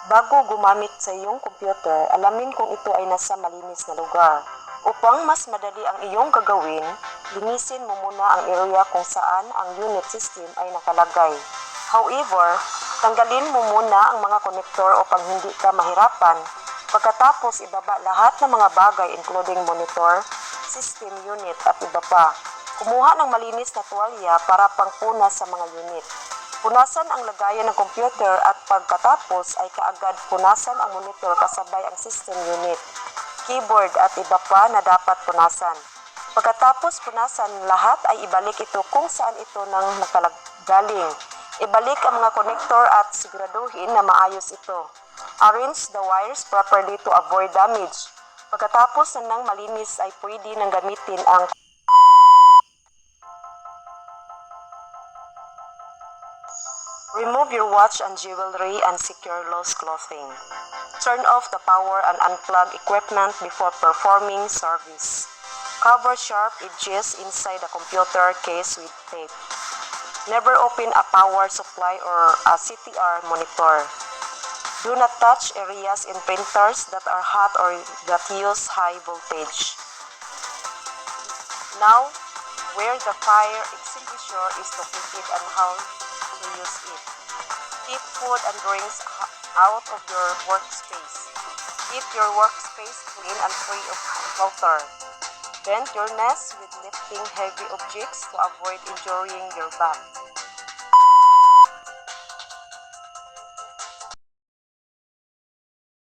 Bago gumamit sa iyong computer, alamin kung ito ay nasa malinis na lugar. Upang mas madali ang iyong gagawin, linisin mo muna ang area kung saan ang unit system ay nakalagay. However, tanggalin mo muna ang mga konektor upang hindi ka mahirapan. Pagkatapos ibaba lahat ng mga bagay including monitor, system unit at iba pa. Kumuha ng malinis na tuwalya para pangpunas sa mga unit. Punasan ang lagayan ng computer at pagkatapos ay kaagad punasan ang monitor kasabay ang system unit, keyboard at iba pa na dapat punasan. Pagkatapos punasan lahat ay ibalik ito kung saan ito nang nakalagaling. Ibalik ang mga konektor at siguraduhin na maayos ito. Arrange the wires properly to avoid damage. Pagkatapos nang malinis ay pwede nang gamitin ang remove your watch and jewelry and secure loose clothing. Turn off the power and unplug equipment before performing service. Cover sharp edges inside the computer case with tape. Never open a power supply or a CTR monitor. Do not touch areas in printers that are hot or that use high voltage. Now, where the fire extinguisher is located and how to use it. Keep food and drinks out of your workspace. Keep your workspace clean and free of clutter. Bend your knees with lifting heavy objects to avoid injuring your back.